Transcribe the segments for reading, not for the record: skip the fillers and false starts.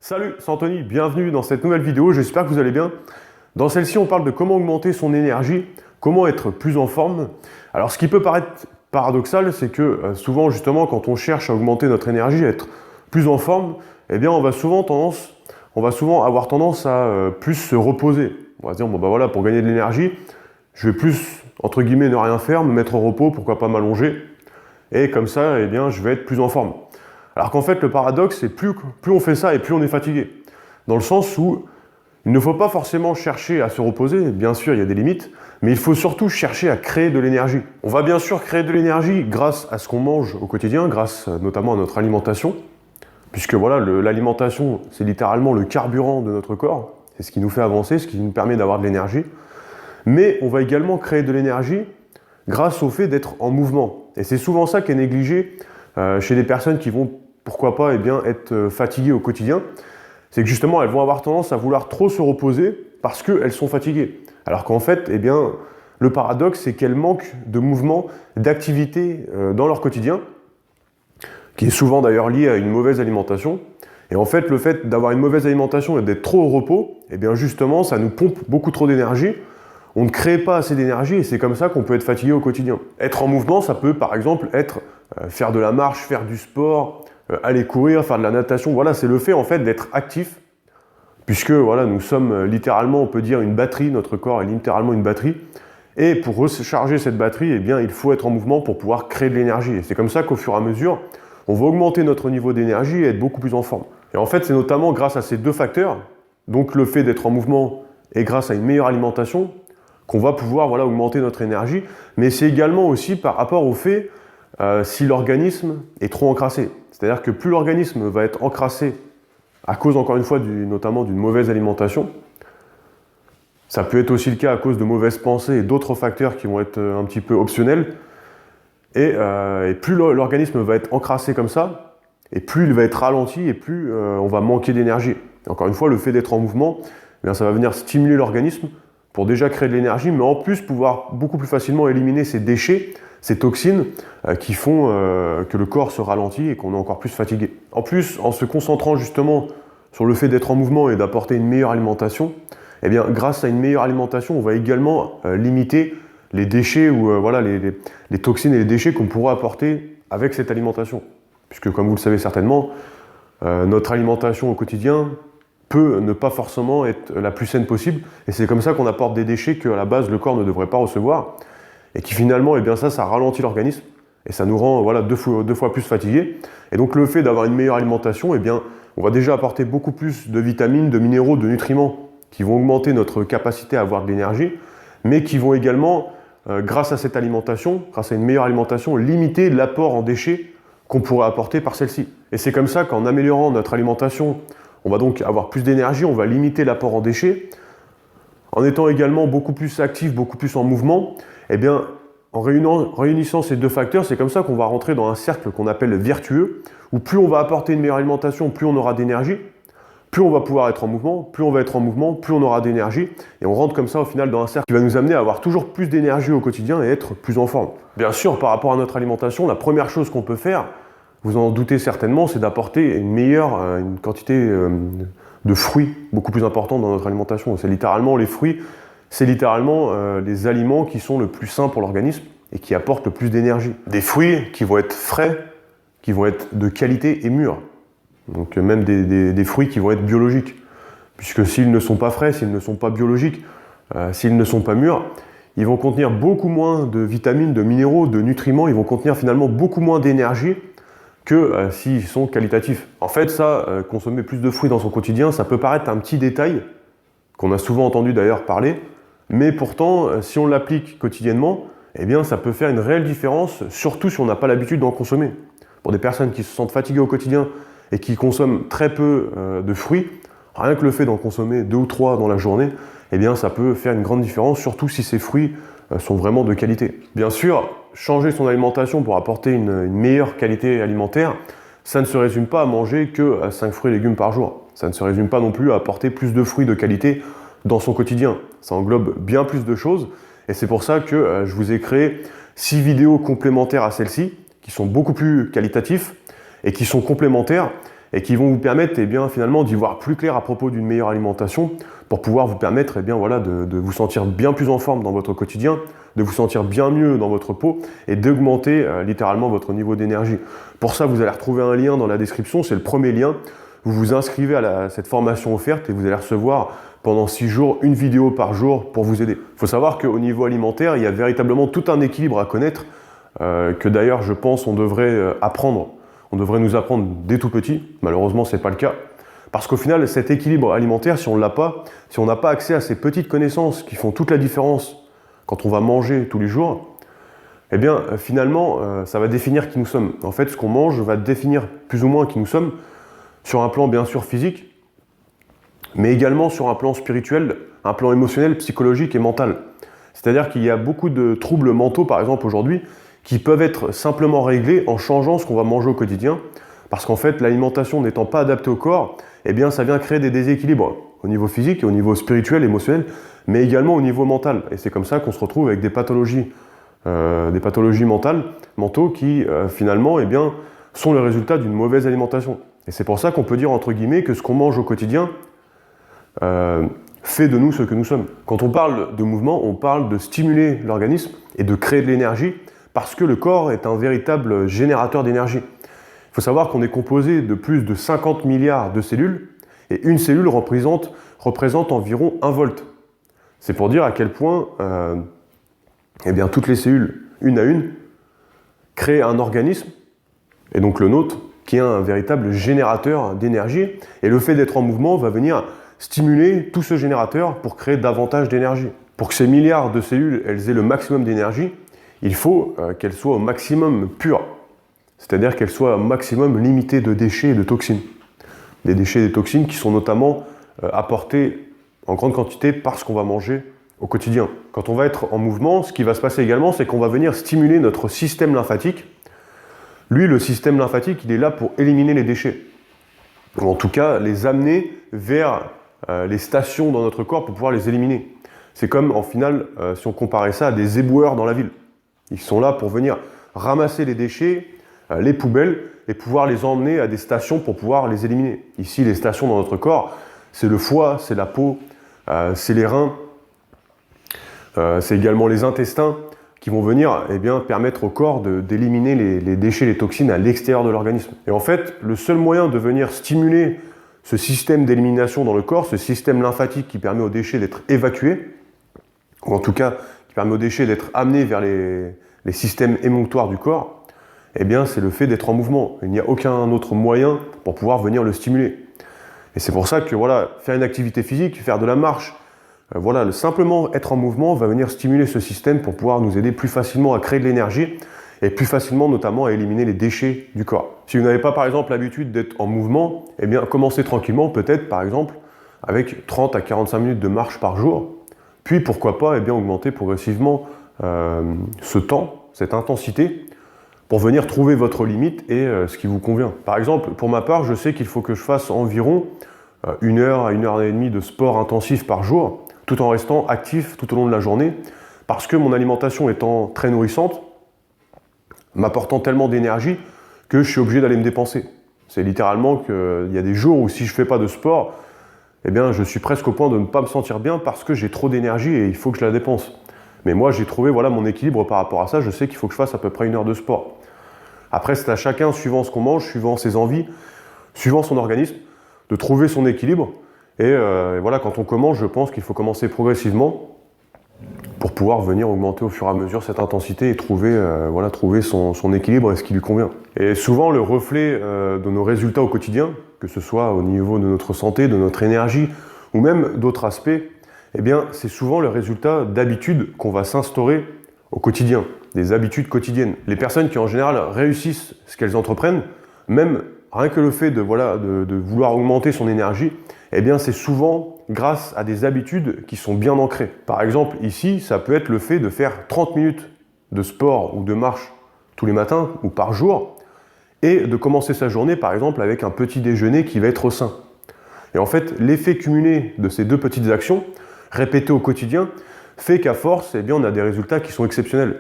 Salut, c'est Anthony, bienvenue dans cette nouvelle vidéo, j'espère que vous allez bien. Dans celle-ci, on parle de comment augmenter son énergie, comment être plus en forme. Alors ce qui peut paraître paradoxal, c'est que souvent justement quand on cherche à augmenter notre énergie, à être plus en forme, eh bien on va souvent avoir tendance à plus se reposer. On va se dire, bon bah voilà, pour gagner de l'énergie, je vais plus, entre guillemets, ne rien faire, me mettre au repos, pourquoi pas m'allonger, et comme ça, eh bien, je vais être plus en forme. Alors qu'en fait, le paradoxe, c'est plus on fait ça et plus on est fatigué. Dans le sens où il ne faut pas forcément chercher à se reposer, bien sûr, il y a des limites, mais il faut surtout chercher à créer de l'énergie. On va bien sûr créer de l'énergie grâce à ce qu'on mange au quotidien, grâce notamment à notre alimentation, puisque voilà, l'alimentation, c'est littéralement le carburant de notre corps, c'est ce qui nous fait avancer, ce qui nous permet d'avoir de l'énergie. Mais on va également créer de l'énergie grâce au fait d'être en mouvement. Et c'est souvent ça qui est négligé chez des personnes qui vont, pourquoi pas, être fatiguées au quotidien. C'est que justement, elles vont avoir tendance à vouloir trop se reposer parce qu'elles sont fatiguées. Alors qu'en fait, le paradoxe, c'est qu'elles manquent de mouvement, d'activité dans leur quotidien, qui est souvent d'ailleurs lié à une mauvaise alimentation. Et en fait, le fait d'avoir une mauvaise alimentation et d'être trop au repos, justement, ça nous pompe beaucoup trop d'énergie. On ne crée pas assez d'énergie et c'est comme ça qu'on peut être fatigué au quotidien. Être en mouvement, ça peut par exemple être faire de la marche, faire du sport, aller courir, faire de la natation. Voilà, c'est le fait en fait d'être actif, puisque voilà, nous sommes littéralement, on peut dire, une batterie, notre corps est littéralement une batterie. Et pour recharger cette batterie, il faut être en mouvement pour pouvoir créer de l'énergie. Et c'est comme ça qu'au fur et à mesure, on va augmenter notre niveau d'énergie et être beaucoup plus en forme. Et en fait, c'est notamment grâce à ces deux facteurs, donc le fait d'être en mouvement et grâce à une meilleure alimentation, qu'on va pouvoir augmenter notre énergie, mais c'est également aussi par rapport au fait si l'organisme est trop encrassé. C'est-à-dire que plus l'organisme va être encrassé à cause, encore une fois, notamment d'une mauvaise alimentation, ça peut être aussi le cas à cause de mauvaises pensées et d'autres facteurs qui vont être un petit peu optionnels, et plus l'organisme va être encrassé comme ça, et plus il va être ralenti, et plus on va manquer d'énergie. Encore une fois, le fait d'être en mouvement, ça va venir stimuler l'organisme pour déjà créer de l'énergie, mais en plus pouvoir beaucoup plus facilement éliminer ces déchets, ces toxines qui font que le corps se ralentit et qu'on est encore plus fatigué. En plus, en se concentrant justement sur le fait d'être en mouvement et d'apporter une meilleure alimentation, grâce à une meilleure alimentation, on va également limiter les déchets ou les toxines et les déchets qu'on pourra apporter avec cette alimentation. Puisque comme vous le savez certainement, notre alimentation au quotidien peut ne pas forcément être la plus saine possible, et c'est comme ça qu'on apporte des déchets qu'à la base le corps ne devrait pas recevoir, et qui finalement, ça ralentit l'organisme, et ça nous rend deux fois plus fatigués. Et donc le fait d'avoir une meilleure alimentation, on va déjà apporter beaucoup plus de vitamines, de minéraux, de nutriments, qui vont augmenter notre capacité à avoir de l'énergie, mais qui vont également, grâce à cette alimentation, grâce à une meilleure alimentation, limiter l'apport en déchets qu'on pourrait apporter par celle-ci. Et c'est comme ça qu'en améliorant notre alimentation, on va donc avoir plus d'énergie, on va limiter l'apport en déchets. En étant également beaucoup plus actif, beaucoup plus en mouvement, en réunissant ces deux facteurs, c'est comme ça qu'on va rentrer dans un cercle qu'on appelle vertueux, où plus on va apporter une meilleure alimentation, plus on aura d'énergie, plus on va pouvoir être en mouvement, plus on va être en mouvement, plus on aura d'énergie, et on rentre comme ça au final dans un cercle qui va nous amener à avoir toujours plus d'énergie au quotidien et être plus en forme. Bien sûr, par rapport à notre alimentation, la première chose qu'on peut faire, vous en doutez certainement, c'est d'apporter une quantité de fruits beaucoup plus importante dans notre alimentation. C'est littéralement les fruits, c'est littéralement les aliments qui sont le plus sains pour l'organisme et qui apportent le plus d'énergie. Des fruits qui vont être frais, qui vont être de qualité et mûrs. Donc même des fruits qui vont être biologiques. Puisque s'ils ne sont pas frais, s'ils ne sont pas biologiques, s'ils ne sont pas mûrs, ils vont contenir beaucoup moins de vitamines, de minéraux, de nutriments, ils vont contenir finalement beaucoup moins d'énergie que s'ils sont qualitatifs. En fait, consommer plus de fruits dans son quotidien, ça peut paraître un petit détail, qu'on a souvent entendu d'ailleurs parler, mais pourtant, si on l'applique quotidiennement, ça peut faire une réelle différence, surtout si on n'a pas l'habitude d'en consommer. Pour des personnes qui se sentent fatiguées au quotidien et qui consomment très peu de fruits, rien que le fait d'en consommer 2 ou 3 dans la journée, ça peut faire une grande différence, surtout si ces fruits sont vraiment de qualité. Bien sûr, changer son alimentation pour apporter une meilleure qualité alimentaire, ça ne se résume pas à manger que 5 fruits et légumes par jour. Ça ne se résume pas non plus à apporter plus de fruits de qualité dans son quotidien. Ça englobe bien plus de choses, et c'est pour ça que je vous ai créé 6 vidéos complémentaires à celle-ci, qui sont beaucoup plus qualitatifs et qui sont complémentaires et qui vont vous permettre finalement d'y voir plus clair à propos d'une meilleure alimentation pour pouvoir vous permettre de vous sentir bien plus en forme dans votre quotidien, de vous sentir bien mieux dans votre peau et d'augmenter littéralement votre niveau d'énergie. Pour ça, vous allez retrouver un lien dans la description, c'est le premier lien. Vous vous inscrivez à cette formation offerte et vous allez recevoir pendant 6 jours une vidéo par jour pour vous aider. Il faut savoir qu'au niveau alimentaire, il y a véritablement tout un équilibre à connaître que d'ailleurs je pense on devrait apprendre. On devrait nous apprendre dès tout petit. Malheureusement, ce n'est pas le cas. Parce qu'au final, cet équilibre alimentaire, si on ne l'a pas, si on n'a pas accès à ces petites connaissances qui font toute la différence quand on va manger tous les jours, finalement, ça va définir qui nous sommes. En fait, ce qu'on mange va définir plus ou moins qui nous sommes, sur un plan bien sûr physique, mais également sur un plan spirituel, un plan émotionnel, psychologique et mental. C'est-à-dire qu'il y a beaucoup de troubles mentaux, par exemple aujourd'hui, qui peuvent être simplement réglés en changeant ce qu'on va manger au quotidien, parce qu'en fait, l'alimentation n'étant pas adaptée au corps, ça vient créer des déséquilibres au niveau physique, au niveau spirituel, émotionnel, mais également au niveau mental. Et c'est comme ça qu'on se retrouve avec des pathologies mentaux qui, finalement, sont le résultat d'une mauvaise alimentation. Et c'est pour ça qu'on peut dire, entre guillemets, que ce qu'on mange au quotidien fait de nous ce que nous sommes. Quand on parle de mouvement, on parle de stimuler l'organisme et de créer de l'énergie, parce que le corps est un véritable générateur d'énergie. Il faut savoir qu'on est composé de plus de 50 milliards de cellules, et une cellule représente environ 1 volt. C'est pour dire à quel point toutes les cellules, une à une, créent un organisme, et donc le nôtre, qui est un véritable générateur d'énergie, et le fait d'être en mouvement va venir stimuler tout ce générateur pour créer davantage d'énergie. Pour que ces milliards de cellules elles aient le maximum d'énergie, il faut qu'elles soient au maximum pures, c'est-à-dire qu'elles soient au maximum limitées de déchets et de toxines. Des déchets et des toxines qui sont notamment apportés en grande quantité par ce qu'on va manger au quotidien. Quand on va être en mouvement, ce qui va se passer également, c'est qu'on va venir stimuler notre système lymphatique. Lui, le système lymphatique, il est là pour éliminer les déchets, ou en tout cas les amener vers les stations dans notre corps pour pouvoir les éliminer. C'est comme, en final, si on comparait ça à des éboueurs dans la ville. Ils sont là pour venir ramasser les déchets, les poubelles, et pouvoir les emmener à des stations pour pouvoir les éliminer. Ici, les stations dans notre corps, c'est le foie, c'est la peau, c'est les reins, c'est également les intestins qui vont venir permettre au corps d'éliminer les déchets, les toxines à l'extérieur de l'organisme. Et en fait, le seul moyen de venir stimuler ce système d'élimination dans le corps, ce système lymphatique qui permet aux déchets d'être évacués, ou en tout cas qui permet aux déchets d'être amenés vers les systèmes émonctoires du corps, c'est le fait d'être en mouvement. Il n'y a aucun autre moyen pour pouvoir venir le stimuler. Et c'est pour ça que faire une activité physique, faire de la marche, simplement être en mouvement va venir stimuler ce système pour pouvoir nous aider plus facilement à créer de l'énergie et plus facilement notamment à éliminer les déchets du corps. Si vous n'avez pas par exemple l'habitude d'être en mouvement, commencez tranquillement peut-être par exemple avec 30 à 45 minutes de marche par jour, puis pourquoi pas augmenter progressivement ce temps, cette intensité, pour venir trouver votre limite et ce qui vous convient. Par exemple, pour ma part, je sais qu'il faut que je fasse environ 1 heure à 1 heure et demie de sport intensif par jour, tout en restant actif tout au long de la journée, parce que mon alimentation étant très nourrissante, m'apportant tellement d'énergie que je suis obligé d'aller me dépenser. C'est littéralement qu'il y a des jours où si je ne fais pas de sport, je suis presque au point de ne pas me sentir bien parce que j'ai trop d'énergie et il faut que je la dépense. Mais moi, j'ai trouvé mon équilibre par rapport à ça. Je sais qu'il faut que je fasse à peu près 1 heure de sport. Après, c'est à chacun, suivant ce qu'on mange, suivant ses envies, suivant son organisme, de trouver son équilibre. Et quand on commence, je pense qu'il faut commencer progressivement pour pouvoir venir augmenter au fur et à mesure cette intensité et trouver son équilibre et ce qui lui convient. Et souvent, le reflet de nos résultats au quotidien, que ce soit au niveau de notre santé, de notre énergie, ou même d'autres aspects, c'est souvent le résultat d'habitudes qu'on va s'instaurer au quotidien, des habitudes quotidiennes. Les personnes qui en général réussissent ce qu'elles entreprennent, même rien que le fait de vouloir augmenter son énergie, c'est souvent grâce à des habitudes qui sont bien ancrées. Par exemple, ici, ça peut être le fait de faire 30 minutes de sport ou de marche tous les matins ou par jour, et de commencer sa journée, par exemple, avec un petit déjeuner qui va être sain. Et en fait, l'effet cumulé de ces 2 petites actions, répétées au quotidien, fait qu'à force, on a des résultats qui sont exceptionnels.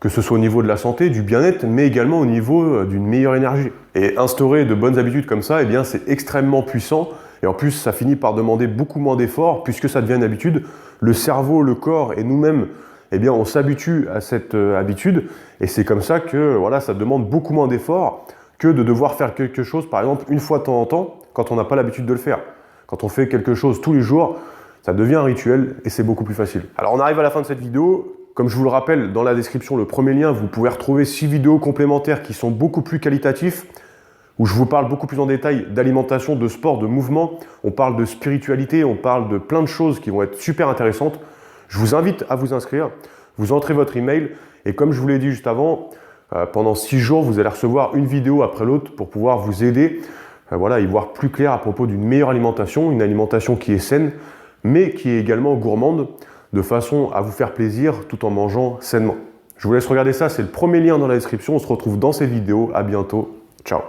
que ce soit au niveau de la santé, du bien-être, mais également au niveau d'une meilleure énergie. Et instaurer de bonnes habitudes comme ça, eh bien, c'est extrêmement puissant. Et en plus, ça finit par demander beaucoup moins d'efforts, puisque ça devient une habitude. Le cerveau, le corps et nous-mêmes, eh bien, on s'habitue à cette habitude. Et c'est comme ça que voilà, ça demande beaucoup moins d'efforts que de devoir faire quelque chose, par exemple, une fois de temps en temps, quand on n'a pas l'habitude de le faire. Quand on fait quelque chose tous les jours, ça devient un rituel et c'est beaucoup plus facile. Alors, on arrive à la fin de cette vidéo. Comme je vous le rappelle, dans la description, le premier lien, vous pouvez retrouver 6 vidéos complémentaires qui sont beaucoup plus qualitatifs, où je vous parle beaucoup plus en détail d'alimentation, de sport, de mouvement. On parle de spiritualité, on parle de plein de choses qui vont être super intéressantes. Je vous invite à vous inscrire, vous entrez votre email et comme je vous l'ai dit juste avant, pendant 6 jours, vous allez recevoir une vidéo après l'autre pour pouvoir vous aider voilà, y voir plus clair à propos d'une meilleure alimentation, une alimentation qui est saine, mais qui est également gourmande, de façon à vous faire plaisir tout en mangeant sainement. Je vous laisse regarder ça, c'est le premier lien dans la description. On se retrouve dans cette vidéo. À bientôt. Ciao.